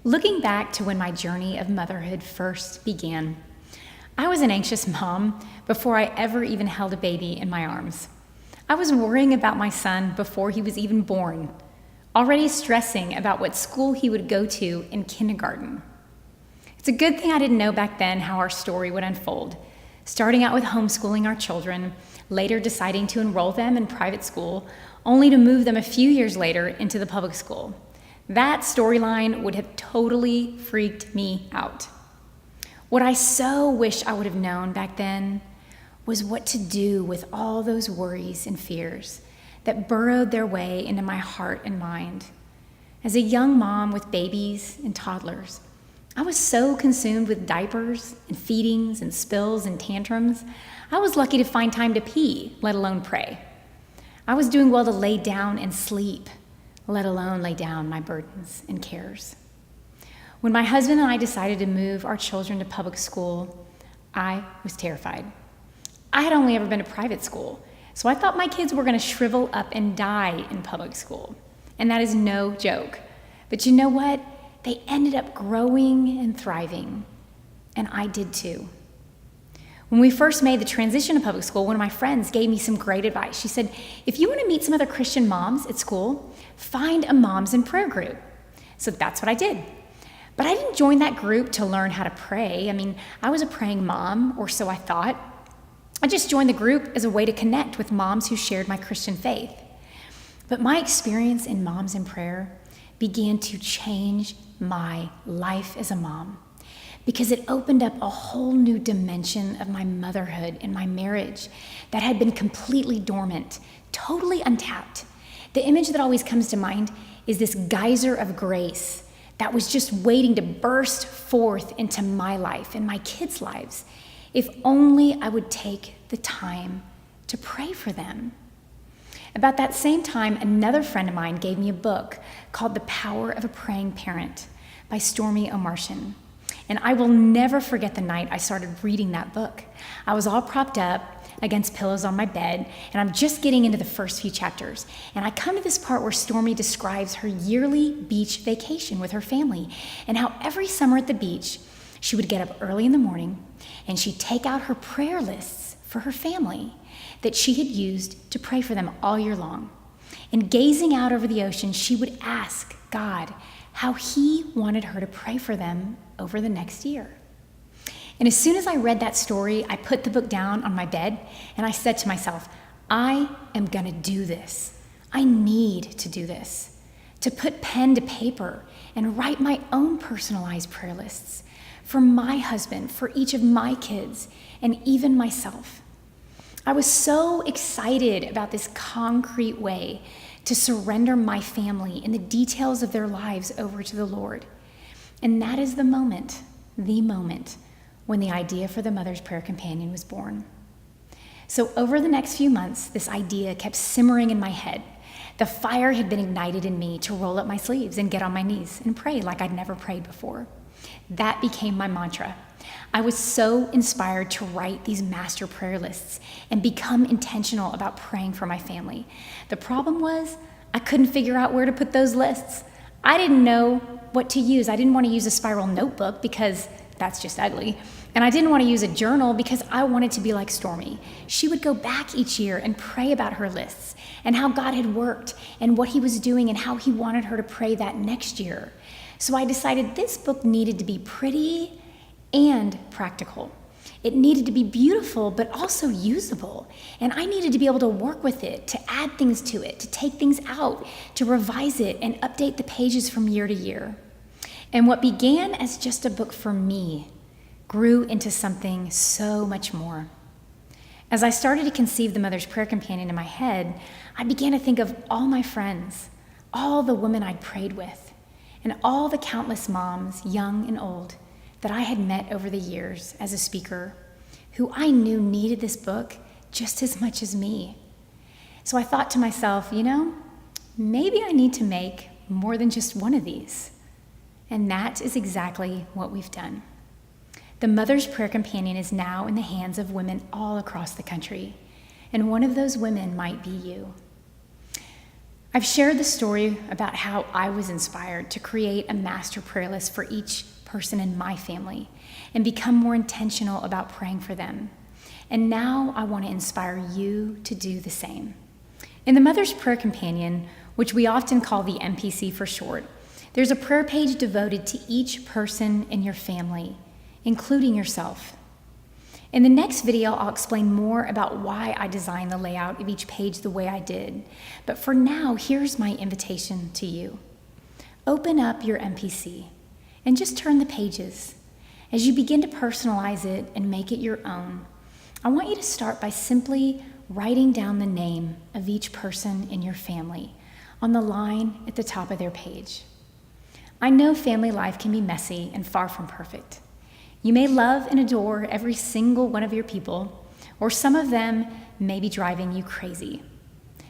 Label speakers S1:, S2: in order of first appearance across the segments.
S1: Looking back to when my journey of motherhood first began, I was an anxious mom before I ever even held a baby in my arms. I was worrying about my son before he was even born, already stressing about what school he would go to in kindergarten. It's a good thing I didn't know back then how our story would unfold, starting out with homeschooling our children, later deciding to enroll them in private school, only to move them a few years later into the public school. That storyline would have totally freaked me out. What I so wish I would have known back then was what to do with all those worries and fears that burrowed their way into my heart and mind. As a young mom with babies and toddlers, I was so consumed with diapers and feedings and spills and tantrums, I was lucky to find time to pee, let alone pray. I was doing well to lay down and sleep, let alone lay down my burdens and cares. When my husband and I decided to move our children to public school, I was terrified. I had only ever been to private school, so I thought my kids were going to shrivel up and die in public school. And that is no joke. But you know what? They ended up growing and thriving, and I did too. When we first made the transition to public school, one of my friends gave me some great advice. She said, if you want to meet some other Christian moms at school, find a moms in prayer group. So that's what I did. But I didn't join that group to learn how to pray. I was a praying mom, or so I thought. I just joined the group as a way to connect with moms who shared my Christian faith. But my experience in Moms in Prayer began to change my life as a mom, because it opened up a whole new dimension of my motherhood and my marriage that had been completely dormant, totally untapped. The image that always comes to mind is this geyser of grace that was just waiting to burst forth into my life and my kids' lives, if only I would take the time to pray for them. About that same time, another friend of mine gave me a book called The Power of a Praying Parent by Stormy O'Martian. And I will never forget the night I started reading that book. I was all propped up against pillows on my bed, and I'm just getting into the first few chapters. And I come to this part where Stormy describes her yearly beach vacation with her family, and how every summer at the beach, she would get up early in the morning, and she'd take out her prayer lists for her family that she had used to pray for them all year long. And gazing out over the ocean, she would ask God how He wanted her to pray for them over the next year. And as soon as I read that story, I put the book down on my bed and I said to myself, I am gonna do this. I need to do this, to put pen to paper and write my own personalized prayer lists for my husband, for each of my kids, and even myself. I was so excited about this concrete way to surrender my family and the details of their lives over to the Lord. And that is the moment when the idea for the Mother's Prayer Companion was born. So over the next few months, this idea kept simmering in my head. The fire had been ignited in me to roll up my sleeves and get on my knees and pray like I'd never prayed before. That became my mantra. I was so inspired to write these master prayer lists and become intentional about praying for my family. The problem was I couldn't figure out where to put those lists. I didn't know what to use. I didn't want to use a spiral notebook because that's just ugly. And I didn't want to use a journal because I wanted to be like Stormy. She would go back each year and pray about her lists and how God had worked and what He was doing and how He wanted her to pray that next year. So I decided this book needed to be pretty and practical. It needed to be beautiful, but also usable. And I needed to be able to work with it, to add things to it, to take things out, to revise it, and update the pages from year to year. And what began as just a book for me grew into something so much more. As I started to conceive the Mother's Prayer Companion in my head, I began to think of all my friends, all the women I'd prayed with, and all the countless moms, young and old, that I had met over the years as a speaker, who I knew needed this book just as much as me. So I thought to myself, maybe I need to make more than just one of these. And that is exactly what we've done. The Mother's Prayer Companion is now in the hands of women all across the country, and one of those women might be you. I've shared the story about how I was inspired to create a master prayer list for each person in my family and become more intentional about praying for them. And now I want to inspire you to do the same. In the Mother's Prayer Companion, which we often call the MPC for short, there's a prayer page devoted to each person in your family, including yourself. In the next video, I'll explain more about why I designed the layout of each page the way I did. But for now, here's my invitation to you. Open up your MPC and just turn the pages. As you begin to personalize it and make it your own, I want you to start by simply writing down the name of each person in your family on the line at the top of their page. I know family life can be messy and far from perfect. You may love and adore every single one of your people, or some of them may be driving you crazy.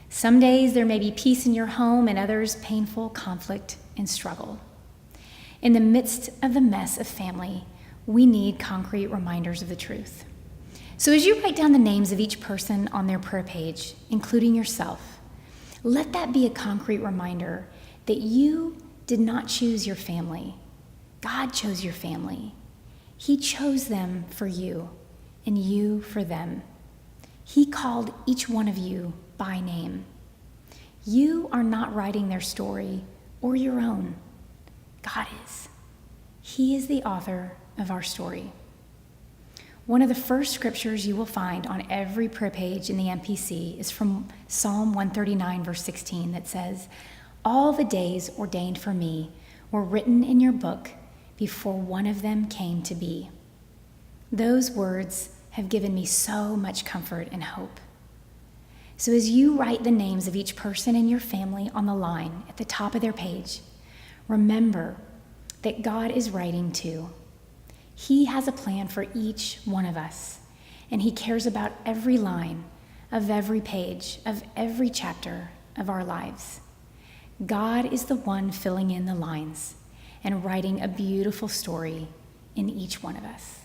S1: Some days there may be peace in your home and others painful conflict and struggle. In the midst of the mess of family, we need concrete reminders of the truth. So as you write down the names of each person on their prayer page, including yourself, let that be a concrete reminder that you did not choose your family. God chose your family. He chose them for you, and you for them. He called each one of you by name. You are not writing their story or your own. God is. He is the author of our story. One of the first scriptures you will find on every prayer page in the MPC is from Psalm 139, verse 16, that says, "All the days ordained for me were written in your book before one of them came to be." Those words have given me so much comfort and hope. So as you write the names of each person in your family on the line at the top of their page, remember that God is writing too. He has a plan for each one of us, and He cares about every line of every page of every chapter of our lives. God is the one filling in the lines and writing a beautiful story in each one of us.